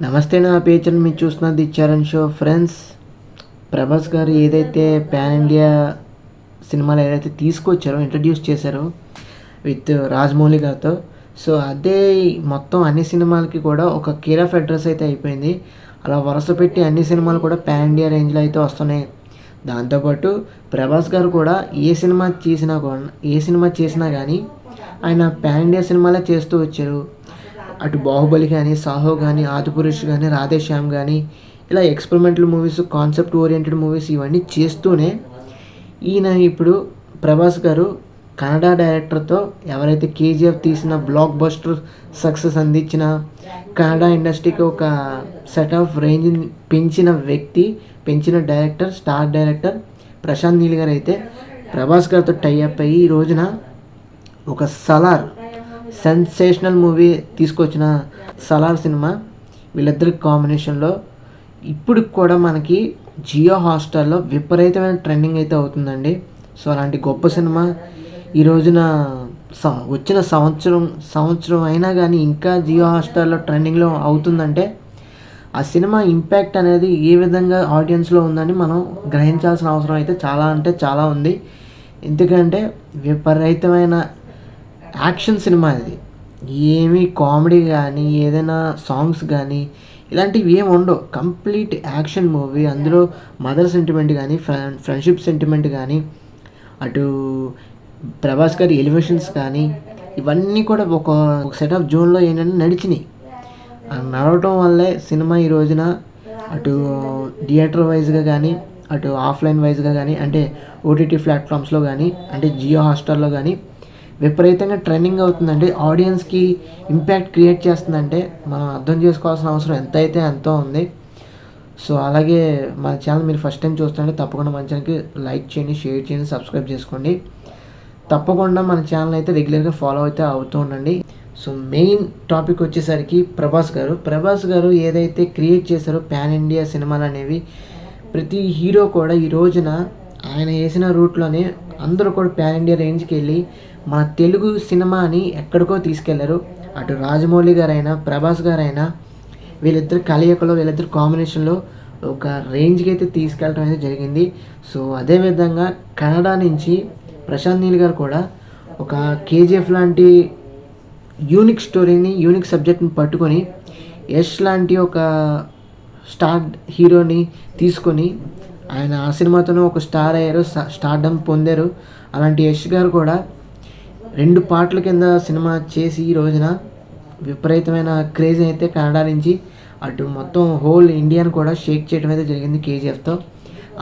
నమస్తే, నా పేచర్ మీరు చూస్తున్నది చరణ్ షో. ఫ్రెండ్స్, ప్రభాస్ గారు ఏదైతే పాన్ ఇండియా సినిమాలు ఏదైతే తీసుకొచ్చారో, ఇంట్రడ్యూస్ చేశారో విత్ రాజమౌళి గారితో, సో అదే మొత్తం అన్ని సినిమాలకి కూడా ఒక కేర్ ఆఫ్ అడ్రస్ అయితే అయిపోయింది. అలా వరుస పెట్టి అన్ని సినిమాలు కూడా పాన్ ఇండియా రేంజ్లో అయితే వస్తున్నాయి. దాంతోపాటు ప్రభాస్ గారు కూడా ఏ సినిమా చేసినా కానీ ఆయన పాన్ ఇండియా సినిమాలే చేస్తూ వచ్చారు. అటు బాహుబలి కానీ, సాహో కానీ, ఆదిపురుష్ కానీ, రాధేశ్యామ్ కానీ, ఇలా experimental movies, concept oriented movies ఇవన్నీ చేస్తూనే ఈయన ఇప్పుడు ప్రభాస్ గారు కన్నడ డైరెక్టర్తో ఎవరైతే కేజీఎఫ్ తీసిన బ్లాక్ బస్టర్ సక్సెస్ అందించిన, కన్నడ ఇండస్ట్రీకి ఒక సెట్ ఆఫ్ రేంజ్ని పెంచిన director, star director Prashanth Neel garu అయితే ప్రభాస్ గారితో టైఅప్ అయ్యి ఈ రోజున ఒక సలార్ సెన్సేషనల్ మూవీ తీసుకొచ్చిన సలార్ సినిమా వీళ్ళిద్దరి కాంబినేషన్లో ఇప్పుడు కూడా మనకి జియో హాట్స్టార్లో విపరీతమైన ట్రెండింగ్ అయితే అవుతుందండి. సో అలాంటి గొప్ప సినిమా ఈ రోజున వచ్చిన సంవత్సరం అయినా కానీ ఇంకా జియో హాట్స్టార్లో ట్రెండింగ్లో అవుతుందంటే ఆ సినిమా ఇంపాక్ట్ అనేది ఏ విధంగా ఆడియన్స్లో ఉందని మనం గ్రహించాల్సిన అవసరం అయితే చాలా అంటే చాలా ఉంది. ఎందుకంటే విపరీతమైన యాక్షన్ సినిమా ఇది. ఏమీ కామెడీ కానీ, ఏదైనా సాంగ్స్ కానీ ఇలాంటివి ఏమి ఉండవు. Complete action movie. అందులో మదర్ సెంటిమెంట్ కానీ, ఫ్రెండ్షిప్ సెంటిమెంట్ కానీ, అటు ప్రభాస్ గారి ఎలివేషన్స్ కానీ ఇవన్నీ కూడా ఒక సెట్ ఆఫ్ జోన్లో ఏంటంటే నడిచినాయి. నడవటం వల్లే సినిమా ఈ రోజున అటు థియేటర్ వైజ్గా కానీ, అటు ఆఫ్లైన్ వైజ్గా కానీ, అంటే ఓటీటీ ప్లాట్ఫామ్స్లో కానీ, అంటే జియో హాట్స్టార్లో కానీ విపరీతంగా ట్రెండింగ్ అవుతుందండి. ఆడియన్స్కి ఇంపాక్ట్ క్రియేట్ చేస్తుందంటే మనం అర్థం చేసుకోవాల్సిన అవసరం ఎంతైతే ఎంతో ఉంది. సో అలాగే మన ఛానల్ మీరు ఫస్ట్ టైం చూస్తుంటే తప్పకుండా మన ఛానల్కి లైక్ చేయండి, షేర్ చేయండి, సబ్స్క్రైబ్ చేసుకోండి. తప్పకుండా మన ఛానల్ అయితే రెగ్యులర్గా ఫాలో అయితే అవుతూ ఉండండి. సో మెయిన్ టాపిక్ వచ్చేసరికి ప్రభాస్ గారు ఏదైతే క్రియేట్ చేశారో పాన్ ఇండియా సినిమాలు అనేవి, ప్రతి హీరో కూడా ఈ రోజున ఆయన వేసిన రూట్లోనే అందరూ కూడా పాన్ ఇండియా రేంజ్కి వెళ్ళి మన తెలుగు సినిమాని ఎక్కడికో తీసుకెళ్లారు. అటు రాజమౌళి గారైనా, ప్రభాస్ గారైనా వీళ్ళిద్దరు కలయికలో, వీళ్ళిద్దరు కాంబినేషన్లో ఒక రేంజ్కి అయితే తీసుకెళ్ళడం అయితే జరిగింది. సో అదేవిధంగా కన్నడ నుంచి ప్రశాంత్ నీల్ గారు కూడా ఒక కేజీఎఫ్ లాంటి యూనిక్ స్టోరీని, యూనిక్ సబ్జెక్ట్ని పట్టుకొని యష్ లాంటి ఒక స్టార్ హీరోని తీసుకొని ఆయన ఆ సినిమాతోనే ఒక స్టార్ అయ్యారు, స్టార్డమ్ పొందారు. అలాంటి యష్ గారు కూడా 2 పార్ట్ల కింద సినిమా చేసి ఈ రోజున విపరీతమైన క్రేజ్ అయితే కన్నడ నుంచి అటు మొత్తం హోల్ ఇండియాను కూడా షేక్ చేయడం అయితే జరిగింది కేజీఎఫ్తో.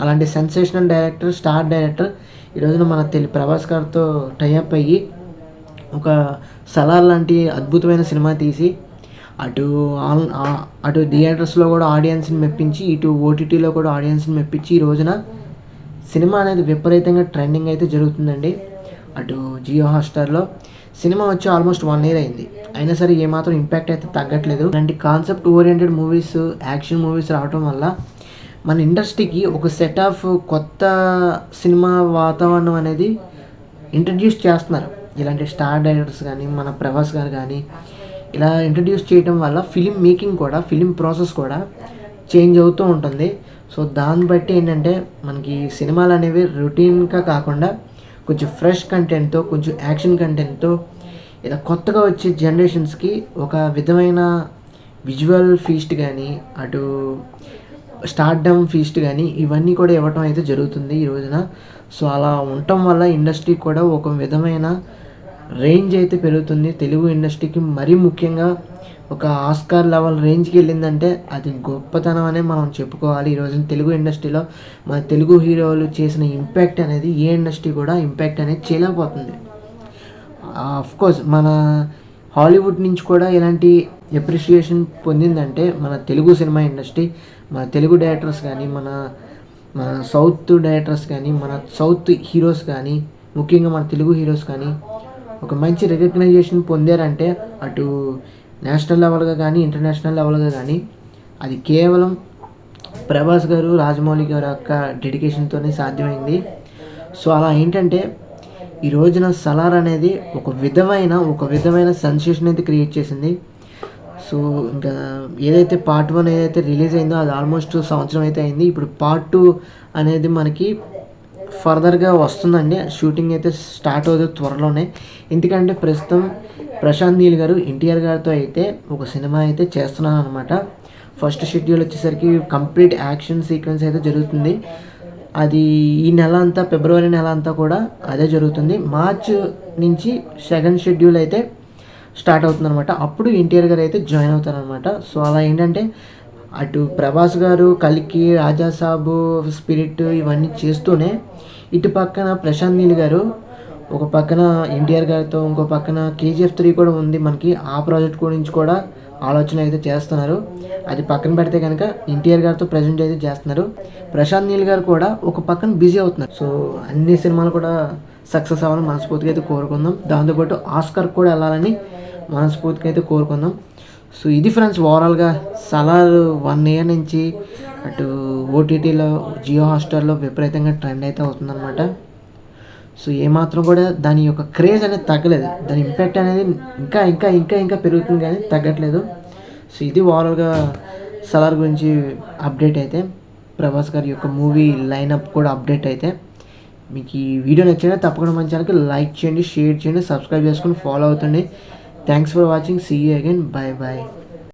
అలాంటి సెన్సేషనల్ డైరెక్టర్, స్టార్ డైరెక్టర్ ఈ రోజున మన ప్రభాస్ గారితో టైఅప్ అయ్యి ఒక సలార్ లాంటి అద్భుతమైన సినిమా తీసి అటు థియేటర్స్లో కూడా ఆడియన్స్ని మెప్పించి, ఇటు ఓటీటీలో కూడా ఆడియన్స్ని మెప్పించి ఈ రోజున సినిమా అనేది విపరీతంగా ట్రెండింగ్ అయితే జరుగుతుందండి. అటు జియో హాట్స్టార్లో సినిమా వచ్చి ఆల్మోస్ట్ 1 year అయింది. అయినా సరే ఏమాత్రం ఇంపాక్ట్ అయితే తగ్గట్లేదు. ఇలాంటి concept oriented movies, action movies రావడం వల్ల మన ఇండస్ట్రీకి ఒక సెట్ ఆఫ్ కొత్త సినిమా వాతావరణం అనేది ఇంట్రడ్యూస్ చేస్తున్నారు. ఇలాంటి స్టార్ డైరెక్టర్స్ కానీ, మన ప్రభాస్ గారు కానీ ఇలా ఇంట్రడ్యూస్ చేయడం వల్ల ఫిలిం మేకింగ్ కూడా, ఫిలిం ప్రాసెస్ కూడా చేంజ్ అవుతూ ఉంటుంది. సో దాన్ని బట్టి ఏంటంటే మనకి సినిమాలు అనేవి రొటీన్గా కాకుండా కొంచెం ఫ్రెష్ కంటెంట్తో, కొంచెం యాక్షన్ కంటెంట్తో ఇలా కొత్తగా వచ్చే జనరేషన్స్కి ఒక విధమైన విజువల్ ఫీస్ట్ కానీ, అటు స్టార్డమ్ ఫీస్ట్ కానీ ఇవన్నీ కూడా ఇవ్వటం అయితే జరుగుతుంది ఈ రోజున. సో అలా ఉండటం వల్ల ఇండస్ట్రీ కూడా ఒక విధమైన రేంజ్ అయితే పెరుగుతుంది. తెలుగు ఇండస్ట్రీకి మరీ ముఖ్యంగా ఒక ఆస్కార్ లెవెల్ రేంజ్కి వెళ్ళిందంటే అది గొప్పతనం అనే మనం చెప్పుకోవాలి. ఈరోజు తెలుగు ఇండస్ట్రీలో మన తెలుగు హీరోలు చేసిన ఇంపాక్ట్ అనేది ఏ ఇండస్ట్రీ కూడా ఇంపాక్ట్ అనేది చేయలేకపోతుంది. కోర్స్ మన హాలీవుడ్ నుంచి కూడా ఇలాంటి అప్రిషియేషన్ పొందిందంటే మన తెలుగు సినిమా ఇండస్ట్రీ, మన తెలుగు డైరెక్టర్స్ కానీ, మన సౌత్ డైరెక్టర్స్ కానీ, మన సౌత్ హీరోస్ కానీ, ముఖ్యంగా మన తెలుగు హీరోస్ కానీ ఒక మంచి రికగ్నైజేషన్ పొందారంటే అటు నేషనల్ లెవెల్గా కానీ, ఇంటర్నేషనల్ లెవెల్గా కానీ అది కేవలం ప్రభాస్ గారు, రాజమౌళి గారు యొక్క డెడికేషన్తోనే సాధ్యమైంది. సో అలా ఏంటంటే ఈ రోజున సలార్ అనేది ఒక విధమైన సెన్సేషన్ అయితే క్రియేట్ చేసింది. సో ఇంకా ఏదైతే పార్ట్ 1 ఏదైతే రిలీజ్ అయిందో అది ఆల్మోస్ట్ సంవత్సరం అయితే అయింది. ఇప్పుడు పార్ట్ 2 అనేది మనకి ఫర్దర్గా వస్తుందండి. షూటింగ్ అయితే స్టార్ట్ అవుతుంది త్వరలోనే. ఎందుకంటే ప్రస్తుతం ప్రశాంత్ నీల్ గారు ఎన్టీఆర్ గారితో అయితే ఒక సినిమా అయితే చేస్తున్నాను అనమాట. ఫస్ట్ షెడ్యూల్ వచ్చేసరికి కంప్లీట్ యాక్షన్ సీక్వెన్స్ అయితే జరుగుతుంది. అది ఈ నెల అంతా, ఫిబ్రవరి నెల అంతా కూడా అదే జరుగుతుంది. మార్చ్ నుంచి సెకండ్ షెడ్యూల్ అయితే స్టార్ట్ అవుతుందన్నమాట. అప్పుడు ఎన్టీఆర్ గారు అయితే జాయిన్ అవుతారనమాట. సో అలా ఏంటంటే అటు ప్రభాస్ గారు కల్కి, రాజాసాబు, స్పిరిట్ ఇవన్నీ చేస్తూనే ఇటు పక్కన ప్రశాంత్ నీల్ గారు ఒక పక్కన ఎన్టీఆర్ గారితో, ఇంకో పక్కన కేజీఎఫ్ 3 కూడా ఉంది మనకి. ఆ ప్రాజెక్ట్ గురించి కూడా ఆలోచన అయితే చేస్తున్నారు. అది పక్కన పెడితే కనుక ఎన్టీఆర్ గారితో ప్రజెంట్ అయితే చేస్తున్నారు. ప్రశాంత్ నీల్ గారు కూడా ఒక పక్కన బిజీ అవుతున్నారు. సో అన్ని సినిమాలు కూడా సక్సెస్ అవ్వాలని మనస్ఫూర్తిగా అయితే కోరుకుందాం. దాంతోపాటు ఆస్కార్ కూడా వెళ్ళాలని మనస్ఫూర్తిగా అయితే కోరుకుందాం. సో ఇది ఫ్రెండ్స్, ఓవరాల్గా సలార్ 1 ఇయర్ నుంచి అటు ఓటీటీలో, జియో హాట్‌స్టార్‌లో విపరీతంగా ట్రెండ్ అయితే అవుతుందన్నమాట. సో ఏమాత్రం కూడా దాని యొక్క క్రేజ్ అనేది తగ్గలేదు. దాని ఇంపాక్ట్ అనేది ఇంకా ఇంకా ఇంకా ఇంకా పెరుగుతుంది కానీ తగ్గట్లేదు. సో ఇది ఓవరాల్గా సలార్ గురించి అప్డేట్ అయితే. ప్రభాస్ గారి యొక్క మూవీ లైనప్ కూడా అప్డేట్ అయితే. మీకు ఈ వీడియో నచ్చినా తప్పకుండా మన ఛానల్కి లైక్ చేయండి, షేర్ చేయండి, సబ్స్క్రైబ్ చేసుకొని ఫాలో అవుతండి. Thanks for watching. See you again. Bye bye.